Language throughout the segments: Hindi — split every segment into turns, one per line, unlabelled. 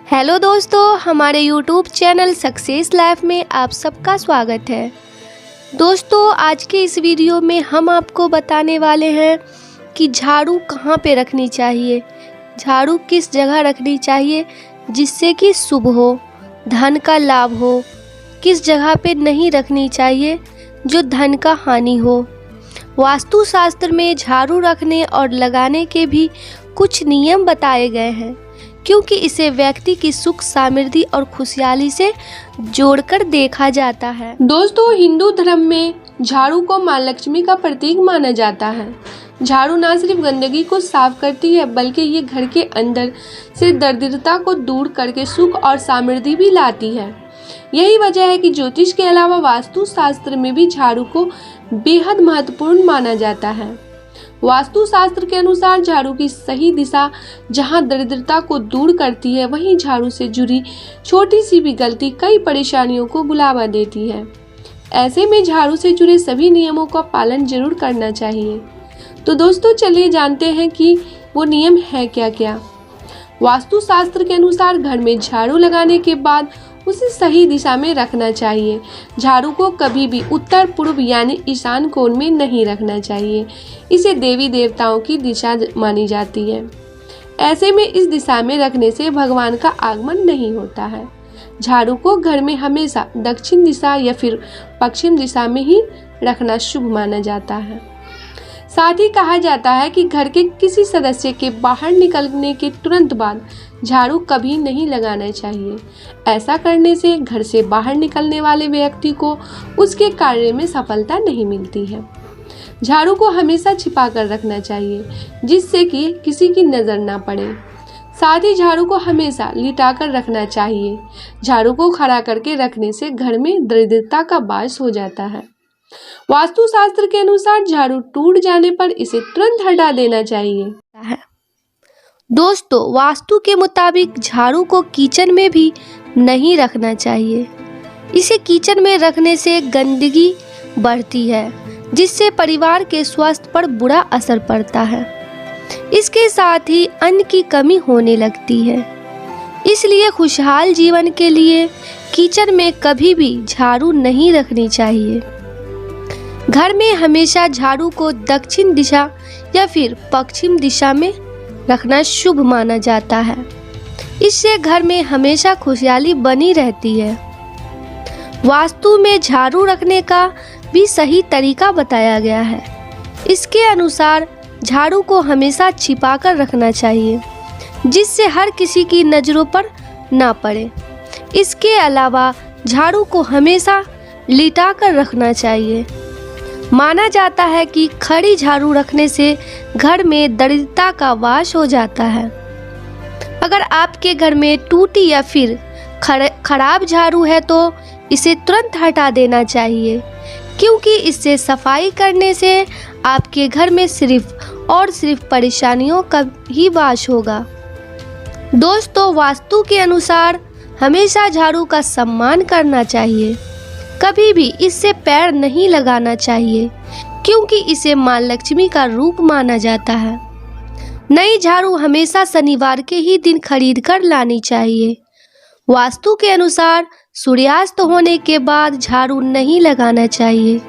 हेलो दोस्तों, हमारे YouTube चैनल सक्सेस लाइफ में आप सबका स्वागत है। दोस्तों, आज के इस वीडियो में हम आपको बताने वाले हैं कि झाड़ू कहाँ पे रखनी चाहिए, झाड़ू किस जगह रखनी चाहिए जिससे कि शुभ हो, धन का लाभ हो, किस जगह पे नहीं रखनी चाहिए जो धन का हानि हो। वास्तु शास्त्र में झाड़ू रखने और लगाने के भी कुछ नियम बताए गए हैं, क्योंकि इसे व्यक्ति की सुख, समृद्धि और खुशहाली से जोड़कर देखा जाता है।
दोस्तों, हिंदू धर्म में झाड़ू को मां लक्ष्मी का प्रतीक माना जाता है। झाड़ू न सिर्फ गंदगी को साफ करती है, बल्कि ये घर के अंदर से दरिद्रता को दूर करके सुख और समृद्धि भी लाती है। यही वजह है कि ज्योतिष के अलावा वास्तु शास्त्र में भी झाड़ू को बेहद महत्वपूर्ण माना जाता है। वास्तु शास्त्र के अनुसार झाड़ू की सही दिशा जहां दरिद्रता को दूर करती है, वहीं झाड़ू से जुड़ी छोटी सी भी गलती कई परेशानियों को बुलावा देती है। ऐसे में झाड़ू से जुड़े सभी नियमों का पालन जरूर करना चाहिए। तो दोस्तों, चलिए जानते हैं कि वो नियम है क्या क्या। वास्तु शास्त्र के अनुसार घर में झाड़ू लगाने के बाद उसे सही दिशा में रखना चाहिए। झाड़ू को कभी भी उत्तर पूर्व यानी ईशान कोण में नहीं रखना चाहिए। इसे देवी देवताओं की दिशा मानी जाती है। ऐसे में इस दिशा में रखने से भगवान का आगमन नहीं होता है। झाड़ू को घर में हमेशा दक्षिण दिशा या फिर पश्चिम दिशा में ही रखना शुभ माना जाता है। साथ ही कहा जाता है कि घर के किसी सदस्य के बाहर निकलने के तुरंत बाद झाड़ू कभी नहीं लगाना चाहिए। ऐसा करने से घर से बाहर निकलने वाले व्यक्ति को उसके कार्य में सफलता नहीं मिलती है। झाड़ू को हमेशा छिपा कर रखना चाहिए, जिससे कि किसी की नज़र ना पड़े। साथ ही झाड़ू को हमेशा लिटा कर रखना चाहिए। झाड़ू को खड़ा करके रखने से घर में दरिद्रता का वास हो जाता है। वास्तु शास्त्र के अनुसार झाड़ू टूट जाने पर इसे तुरंत हटा देना चाहिए।
दोस्तों, वास्तु के मुताबिक झाड़ू को किचन में भी नहीं रखना चाहिए। इसे किचन में रखने से गंदगी बढ़ती है, जिससे परिवार के स्वास्थ्य पर बुरा असर पड़ता है। इसके साथ ही अन्न की कमी होने लगती है। इसलिए खुशहाल जीवन के लिए किचन में कभी भी झाड़ू नहीं रखनी चाहिए। घर में हमेशा झाड़ू को दक्षिण दिशा या फिर पश्चिम दिशा में रखना शुभ माना जाता है। इससे घर में हमेशा खुशहाली बनी रहती है। वास्तु में झाड़ू रखने का भी सही तरीका बताया गया है। इसके अनुसार झाड़ू को हमेशा छिपाकर रखना चाहिए, जिससे हर किसी की नज़रों पर ना पड़े। इसके अलावा झाड़ू को हमेशा लिटा कर रखना चाहिए। माना जाता है कि खड़ी झाड़ू रखने से घर में दरिद्रता का वास हो जाता है। अगर आपके घर में टूटी या फिर खराब झाड़ू है तो इसे तुरंत हटा देना चाहिए, क्योंकि इससे सफाई करने से आपके घर में सिर्फ और सिर्फ परेशानियों का ही वास होगा। दोस्तों, वास्तु के अनुसार हमेशा झाड़ू का सम्मान करना चाहिए। कभी भी इससे पैर नहीं लगाना चाहिए, क्योंकि इसे मां लक्ष्मी का रूप माना जाता है। नई झाड़ू हमेशा शनिवार के ही दिन खरीद कर लानी चाहिए। वास्तु के अनुसार सूर्यास्त होने के बाद झाड़ू नहीं लगाना चाहिए,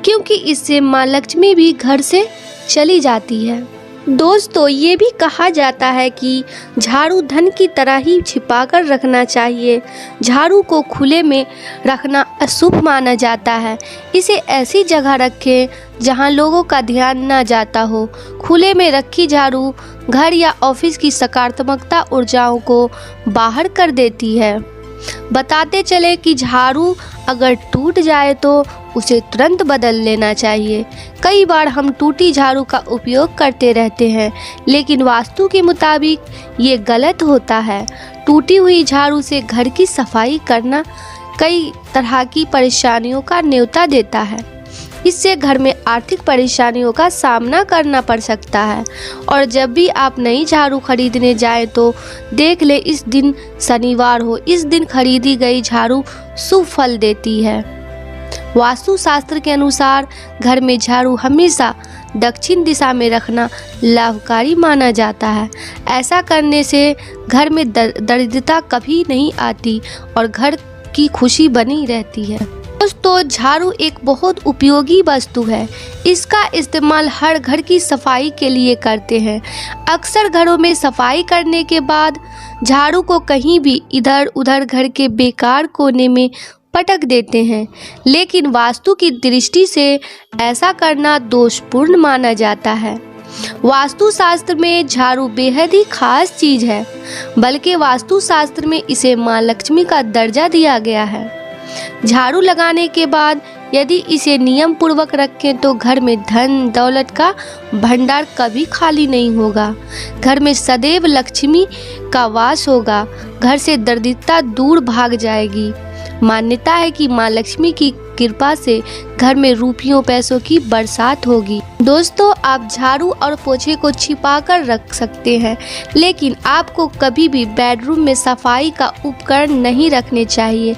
क्योंकि इससे मां लक्ष्मी भी घर से चली जाती है। दोस्तों, ये भी कहा जाता है कि झाड़ू धन की तरह ही छिपाकर रखना चाहिए। झाड़ू को खुले में रखना अशुभ माना जाता है। इसे ऐसी जगह रखें जहां लोगों का ध्यान न जाता हो। खुले में रखी झाड़ू घर या ऑफिस की सकारात्मकता ऊर्जाओं को बाहर कर देती है। बताते चले कि झाड़ू अगर टूट जाए तो उसे तुरंत बदल लेना चाहिए। कई बार हम टूटी झाड़ू का उपयोग करते रहते हैं, लेकिन वास्तु के मुताबिक ये गलत होता है। टूटी हुई झाड़ू से घर की सफाई करना कई तरह की परेशानियों का न्योता देता है। इससे घर में आर्थिक परेशानियों का सामना करना पड़ सकता है। और जब भी आप नई झाड़ू खरीदने जाएं तो देख ले इस दिन शनिवार हो। इस दिन खरीदी गई झाड़ू शुभ फल देती है। वास्तु शास्त्र के अनुसार घर में झाड़ू हमेशा दक्षिण दिशा में रखना लाभकारी माना जाता है। ऐसा करने से घर में दरिद्रता कभी नहीं आती और घर की खुशी बनी रहती है। दोस्तों, झाड़ू एक बहुत उपयोगी वस्तु है। इसका इस्तेमाल हर घर की सफाई के लिए करते हैं। अक्सर घरों में सफाई करने के बाद झाड़ू को कहीं भी इधर उधर घर के बेकार कोने में पटक देते हैं, लेकिन वास्तु की दृष्टि से ऐसा करना दोषपूर्ण माना जाता है। वास्तु शास्त्र में झाड़ू बेहद ही खास चीज है, बल्कि वास्तु शास्त्र में इसे मां लक्ष्मी का दर्जा दिया गया है। झाड़ू लगाने के बाद यदि इसे नियम पूर्वक रखें तो घर में धन दौलत का भंडार कभी खाली नहीं होगा। घर में सदैव लक्ष्मी का वास होगा। घर से दरिद्रता दूर भाग जाएगी। मान्यता है कि मां लक्ष्मी की कृपा से घर में रुपयों पैसों की बरसात होगी। दोस्तों, आप झाड़ू और पोछे को छिपा कर रख सकते हैं, लेकिन आपको कभी भी बेडरूम में सफाई का उपकरण नहीं रखने चाहिए।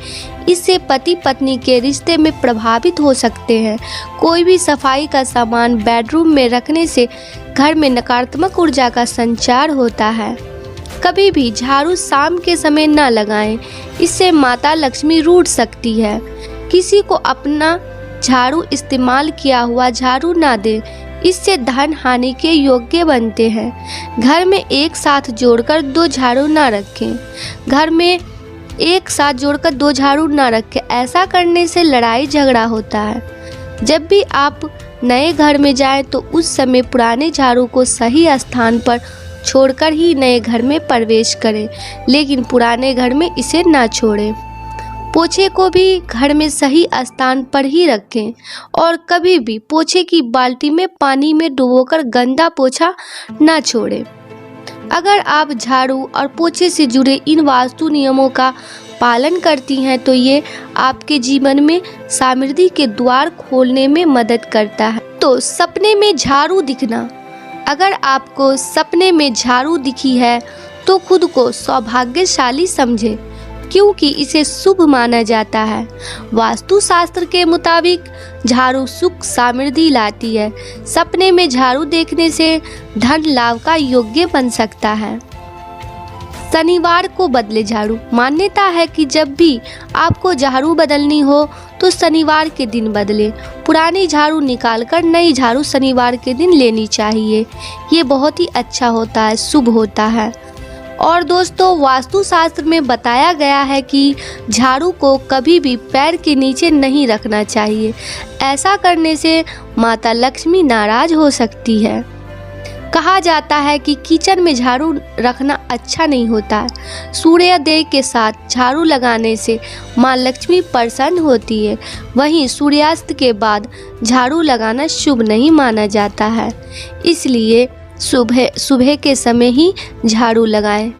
इससे पति पत्नी के रिश्ते में प्रभावित हो सकते हैं। कोई भी सफाई का सामान बेडरूम में रखने से घर में नकारात्मक ऊर्जा का संचार होता है। कभी भी झाड़ू शाम के समय न लगाएं, इससे माता लक्ष्मी रूठ सकती है। किसी को अपना झाड़ू इस्तेमाल किया हुआ झाड़ू ना दें, इससे धन हानि के योग्य बनते हैं। घर में एक साथ जोड़कर दो झाड़ू ना रखें। घर में एक साथ जोड़कर दो झाड़ू ना रखें। ऐसा करने से लड़ाई झगड़ा होता है। जब भी आप नए घर में जाएं तो उस समय पुराने झाड़ू को सही स्थान पर छोड़कर ही नए घर में प्रवेश करें, लेकिन पुराने घर में इसे ना छोड़ें। पोछे को भी घर में सही स्थान पर ही रखें और कभी भी पोछे की बाल्टी में पानी में डुबोकर गंदा पोछा ना छोड़ें। अगर आप झाड़ू और पोछे से जुड़े इन वास्तु नियमों का पालन करती हैं तो ये आपके जीवन में समृद्धि के द्वार खोलने में मदद करता है। तो सपने में झाड़ू दिखना। अगर आपको सपने में झाड़ू दिखी है तो खुद को सौभाग्यशाली समझें, क्योंकि इसे शुभ माना जाता है। वास्तु शास्त्र के मुताबिक झाड़ू सुख समृद्धि लाती है। सपने में झाड़ू देखने से धन लाभ का योग्य बन सकता है। शनिवार को बदले झाड़ू। मान्यता है कि जब भी आपको झाड़ू बदलनी हो तो शनिवार के दिन बदले। पुरानी झाड़ू निकालकर नई झाड़ू शनिवार के दिन लेनी चाहिए। ये बहुत ही अच्छा होता है, शुभ होता है। और दोस्तों, वास्तु शास्त्र में बताया गया है कि झाड़ू को कभी भी पैर के नीचे नहीं रखना चाहिए। ऐसा करने से माता लक्ष्मी नाराज हो सकती है। कहा जाता है कि किचन में झाड़ू रखना अच्छा नहीं होता। सूर्योदय के साथ झाड़ू लगाने से मां लक्ष्मी प्रसन्न होती है। वहीं सूर्यास्त के बाद झाड़ू लगाना शुभ नहीं माना जाता है। इसलिए सुबह के समय ही झाड़ू लगाएं।